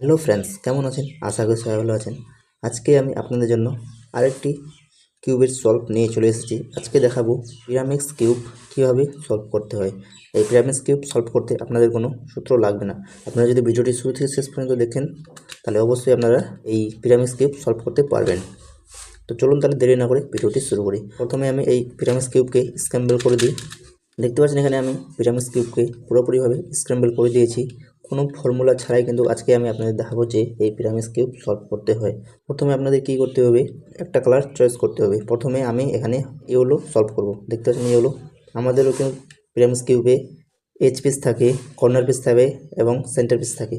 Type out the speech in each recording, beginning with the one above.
Hello friends, কেমন আছেন? আশা করি সবাই ভালো আছেন। আজকে আমি আপনাদের জন্য আরেকটি কিউবের সলভ নিয়ে চলে এসেছি। আজকে দেখাবো পিরামিডস কিউব কীভাবে সলভ করতে হয়। এই পিরামিডস কিউব সলভ করতে আপনাদের কোনো সূত্র লাগবে না। আপনারা যদি ভিডিওটি শুরু থেকে শেষ পর্যন্ত দেখেন তাহলে অবশ্যই আপনারা এই পিরামিডস কিউব সলভ করতে পারবেন। তো চলুন তাহলে দেরি না করে ভিডিওটি শুরু করি। প্রথমে আমি এই পিরামিডস কিউবকে স্ক্র্যাম্বল করে দিই। দেখতে পাচ্ছেন এখানে আমি পিরামিডস কিউবকে পুরোপুরিভাবে স্ক্র্যাম্বল করে দিয়েছি। কোনো ফর্মুলা ছাড়াই কিন্তু আজকে আমি আপনাদের দেখাবো যে এই পিরামিডস কিউব সলভ করতে হয়। প্রথমে আপনাদের কী করতে হবে, একটা কালার চয়েস করতে হবে। প্রথমে আমি এখানে ইয়েলো সলভ করব। দেখতে পাচ্ছেন ইয়েলো। আমাদেরও কিন্তু পিরামিডস কিউবে এজ পিস থাকে, কর্নার পিস থাকে এবং সেন্টার পিস থাকে।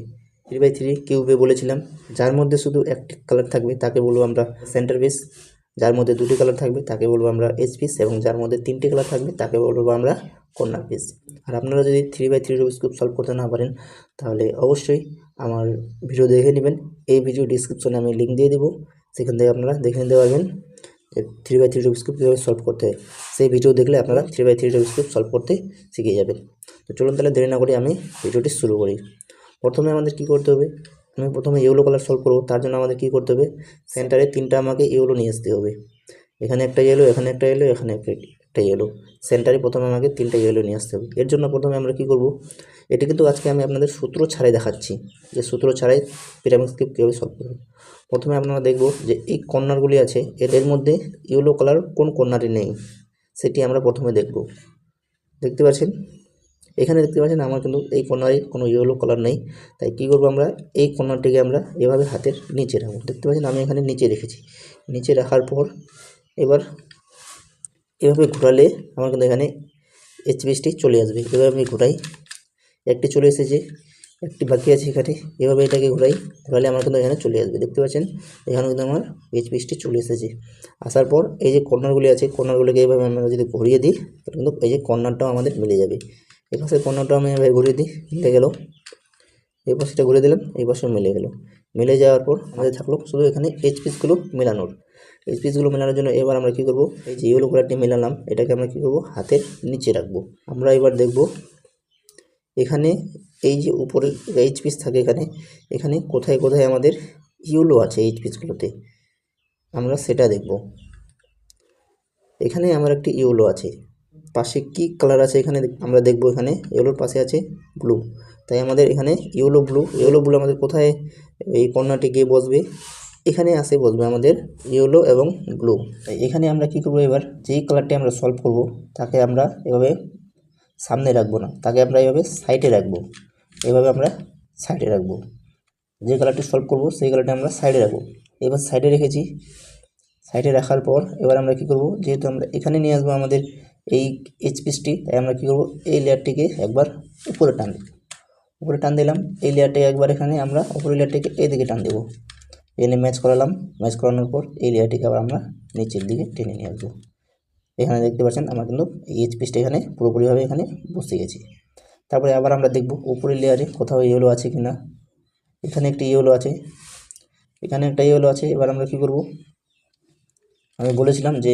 3x3 কিউবে বলেছিলাম যার মধ্যে শুধু একটি কালার থাকবে তাকে বলবো আমরা সেন্টার পিস, যার মধ্যে দুটি কালার থাকবে তাকে বলবো আমরা এজ পিস, এবং যার মধ্যে তিনটি কালার থাকবে তাকে বলবো আমরা কর্নার পিস। আর আপনারা যদি 3x3 রুবিক্স কিউব সলভ করতে না পারেন তাহলে অবশ্যই আমার ভিডিও দেখে নেবেন। এই ভিডিও ডিসক্রিপশনে আমি লিঙ্ক দিয়ে দেবো, সেখান থেকে আপনারা দেখে নিতে পারবেন 3x3 রুবিক্স কিউব কীভাবে সলভ করতে হয়। সেই ভিডিও দেখলে আপনারা 3x3 রুবিক্স কিউব সলভ করতে শিখে যাবেন। তো চলুন তাহলে দেরি না করে আমি ভিডিওটি শুরু করি। প্রথমে আমাদের কি করতে হবে, আমি প্রথমে ইয়েলো কালার সলভ করবো। তার জন্য আমাদের কি করতে হবে, সেন্টারে তিনটা আমাকে ইয়েলো নিয়ে আসতে হবে। এখানে একটা ইয়েলো, এখানে একটা ইয়েলো, এখানে একটা ইয়েলো। সেন্টারে প্রথমে আমাকে তিনটা ইয়েলো নিয়ে আসতে হবে। এর জন্য প্রথমে আমরা কি করব, এটি কিন্তু আজকে আমি আপনাদের সূত্র ছাড়াই দেখাচ্ছি যে সূত্র ছাড়াই পিরামিড কিউব কীভাবে সলভ করব। প্রথমে আপনারা দেখব যে এই কর্নারগুলি আছে এর মধ্যে ইয়েলো কালার কোন কর্নারে নেই সেটি আমরা প্রথমে দেখব। দেখতে পাচ্ছেন এখানে, দেখতে পাচ্ছেন আমার কিন্তু এই কর্নারে কোনো ইয়েলো কালার নেই। তাই কী করবো, আমরা এই কর্নারটিকে আমরা এভাবে হাতের নিচে রাখবো। দেখতে পাচ্ছেন আমি এখানে নিচে রেখেছি। নিচে রাখার পর এবার এভাবে ঘোরালে আমার কিন্তু এখানে এইচ পিসটি চলে আসবে। এবার আমি ঘোরাই, একটি চলে এসেছে, একটি বাকি আছে এখানে। এভাবে এটাকে ঘোরালে আমার কিন্তু এখানে চলে আসবে। দেখতে পাচ্ছেন এখানে কিন্তু আমার এইচ পিসটি চলে এসেছে। আসার পর এই যে কর্নারগুলি আছে, কর্নারগুলিকে এইভাবে আমরা যদি ঘুরিয়ে দিই তাহলে কিন্তু এই যে কর্নারটাও আমাদের মিলে যাবে। এই পাশের কর্নারটাও আমি এভাবে ঘুরিয়ে দিই, মিলে গেল। এই পাশেটা ঘুরে দিলাম, এই পাশেও মিলে গেল। মিলে যাওয়ার পর আমাদের থাকলো শুধু এখানে এইচ পিসগুলো মেলানোর। এই পিসগুলো মেলানোর জন্য এবার আমরা কী করব, এই যে ইয়েলো কালারটি মেলালাম এটাকে আমরা কী করব, হাতের নিচে রাখবো। আমরা এবার দেখব এখানে এই যে উপরে এইচ পিস থাকে এখানে, এখানে কোথায় কোথায় আমাদের ইয়েলো আছে এইচ পিসগুলোতে আমরা সেটা দেখব। এখানে আমার একটি ইয়েলো আছে, পাশে কি কালার আছে এখানে আমরা দেখব। এখানে ইয়েলোর পাশে আছে ব্লু, তাই আমাদের এখানে ইয়েলো ব্লু আমাদের কোথায় এই কর্নারটি গিয়ে বসবে, এখানে আসে বসবে আমাদের ইয়েলো এবং ব্লু। এখানে আমরা কি করব, এবার যেই কালারটি আমরা সলভ করব তাকে আমরা এভাবে সামনে রাখবো না, তাকে আমরা এভাবে সাইডে রাখবো। এভাবে আমরা সাইডে রাখবো, যে কালারটি সলভ করব সেই কালারটি আমরা সাইডে রাখবো। এবার সাইডে রেখেছি। সাইডে রাখার পর এবার আমরা কি করব, যেহেতু আমরা এখানে নিয়ে আসবো আমাদের এই এইচ পিসটি, তাই আমরা কী করবো, এই লেয়ারটিকে একবার উপরে টান দিলাম। এই লেয়ারটাকে একবার এখানে আমরা উপরের লেয়ারটিকে এইদিকে টান দেবো। এনে ম্যাচ করালাম। ম্যাচ করানোর পর এই লেয়ারটিকে আবার আমরা নিচের দিকে টেনে নিয়ে আসবো। এখানে দেখতে পাচ্ছেন আমার কিন্তু এই এইচ পিসটা এখানে পুরোপুরিভাবে এখানে বসে গেছে। তারপরে আবার আমরা দেখব উপরের লেয়ারে কোথাও ইয়েলো আছে কি না। এখানে একটি ইয়েলো আছে, এখানে একটা ইয়েলো আছে। এবার আমরা কি করব, আমি বলেছিলাম যে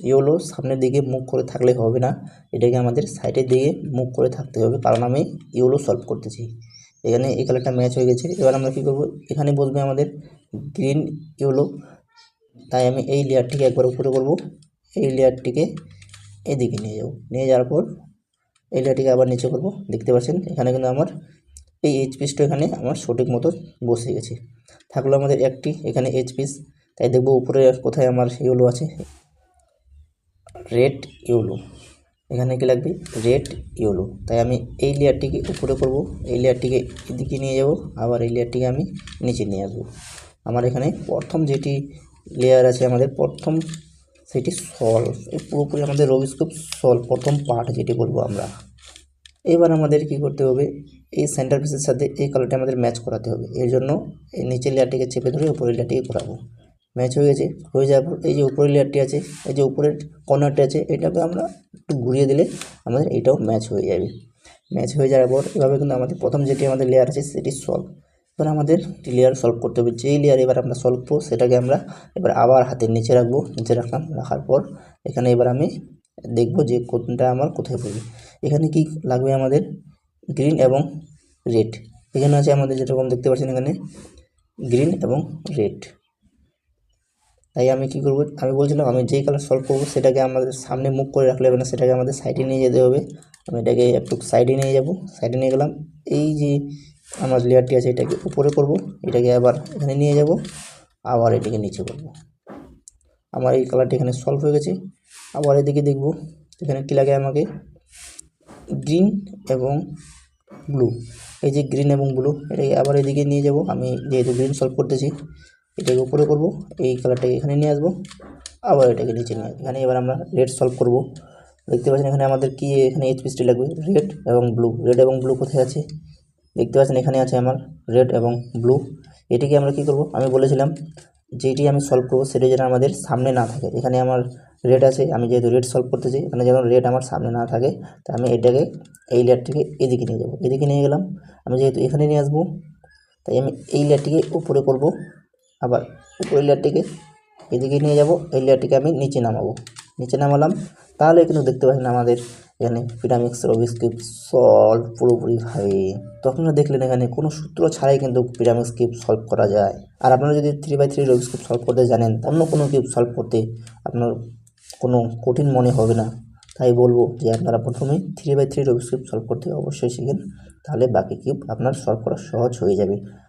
ইয়েলো সামনের দিকে মুখ করে থাকলে হবে না, এটাকে আমাদের সাইডের দিকে মুখ করে থাকতে হবে, কারণ আমি ইয়েলো সলভ করতেছি। এখানে এই কালারটা ম্যাচ হয়ে গেছে। এবার আমরা কী করব, এখানে বসবে আমাদের গ্রিন ইয়েলো, তাই আমি এই লেয়ারটিকে একবার উপরে করব। এই লেয়ারটিকে এদিকে নিয়ে যাব, নিয়ে যাওয়ার পর এই লেয়ারটিকে আবার নিচে করব। দেখতে পাচ্ছেন এখানে কিন্তু আমার এই এইচ পিসটা এখানে আমার সঠিক মতো বসে গেছে। থাকলো আমাদের একটি এখানে এইচ পিস, তাই দেখব উপরে কোথায় আমার ইয়েলো আছে, রেড ইয়েলো। এখানে কি লাগবে, রেড ইয়েলো। তাই আমি এই লেয়ারটিকে উপরে করব, এই লেয়ারটিকে এদিকে নিয়ে যাব, আবার এই লেয়ারটিকে আমি নিচে নিয়ে আসবো। আমার এখানে প্রথম যেটি লেয়ার আছে আমাদের প্রথম, সেটি সলভ। এই পুরোপুরি আমাদের রুবিক্স কিউব সলভ প্রথম পার্ট যেটি বলবো আমরা। এবার আমাদের কি করতে হবে, এই সেন্টার পিসের সাথে এই কালারটি আমাদের ম্যাচ করাতে হবে। এর জন্য এই নিচের লেয়ারটিকে চেপে ধরে উপরের লেয়ারটিকে ঘোরাবো। ম্যাচ হয়ে গেছে। হয়ে যাওয়ার পর এই যে উপরের লেয়ারটি আছে, এই যে উপরের কর্নারটি আছে, এটাকে আমরা একটু ঘুরিয়ে দিলে আমাদের এটাও ম্যাচ হয়ে যাবে। ম্যাচ হয়ে যাওয়ার পর এভাবে কিন্তু আমাদের প্রথম যেটি আমাদের লেয়ার আছে সেটি সলভ। এবার আমাদের লেয়ার সলভ করতে হবে। যেই লেয়ার এবার আমরা সলভ করবো সেটাকে আমরা এবার আবার হাতের নিচে রাখবো। নিচে রাখলাম, রাখার পর এখানে এবার আমি দেখব যে কোনটা আমার কোথায় পড়বে। এখানে কি লাগবে আমাদের, গ্রিন এবং রেড। এখানে আছে আমাদের যেরকম দেখতে পাচ্ছেন এখানে গ্রিন এবং রেড। তাই আমি কি করব, আমি বলছিলাম আমি যেই কালার সলভ করবো সেটাকে আমাদের সামনে মুখ করে রাখলে হবে না, সেটাকে আমাদের সাইডে নিয়ে যেতে হবে। আমি এটাকে একটু সাইডে নিয়ে যাব, সাইডে নিয়ে গেলাম। এই যে আমার লেয়ারটি আছে এটাকে উপরে করব, এটাকে আবার এখানে নিয়ে যাব, আবার এটাকে নিচে করব। আমার এই কালারটি এখানে সলভ হয়ে গেছে। আবার এদিকে দেখব এখানে কী লাগে আমাকে, গ্রিন এবং ব্লু। এই যে গ্রিন এবং ব্লু, এটাকে আবার এদিকে নিয়ে যাব। আমি যেহেতু গ্রিন সলভ করতেছি এটাকে উপরে করব, এই কালারটাকে এখানে নিয়ে আসবো, আবার এটাকে নিচে নিয়ে আসবো। এখানে এবার আমরা রেড সলভ করব। দেখতে পাচ্ছেন এখানে আমাদের কি এখানে এইচপিএসটি লাগবে, রেড এবং ব্লু। রেড এবং ব্লু কোথায় আছে, দেখতে পাচ্ছেন এখানে আছে আমার রেড এবং ব্লু। এটিকে আমরা কি করব, আমি বলেছিলাম যেটি আমি সলভ করব সেটি যেন আমাদের সামনে না থাকে। এখানে আমার রেড আছে, আমি যেহেতু রেড সলভ করতেছি এখানে যেন রেড আমার সামনে না থাকে, তাই আমি এটাকে এই লেয়ারটিকে এদিকে নিয়ে যাব। এদিকে নিয়ে গেলাম, আমি যেহেতু এখানে নিয়ে আসবো তাই আমি এই লেয়ারটিকে উপরে করব, আবার উপরের লেয়ারটিকে এদিকে নিয়ে যাব, এই লেয়ারটিকে আমি নিচে নামাবো। নিচে নামালাম, তাহলে কিন্তু দেখতে পাচ্ছেন আমাদের এখানে পিরামিক্স রুবিক্স কিউব সলভ পুরোপুরিভাবে। তো আপনারা দেখলেন এখানে কোনো সূত্র ছাড়াই কিন্তু পিরামিক্স কিউব সলভ করা যায়। আর আপনারা যদি 3x3 রুবিক্স কিউব সলভ করতে জানেন, অন্য কোনো কিউব সলভ করতে আপনার কোনো কঠিন মনে হবে না। তাই বলবো যে আপনারা প্রথমে 3x3 রুবিক্স কিউব সলভ করতে অবশ্যই শিখেন, তাহলে বাকি কিউব আপনার সলভ করা সহজ হয়ে যাবে।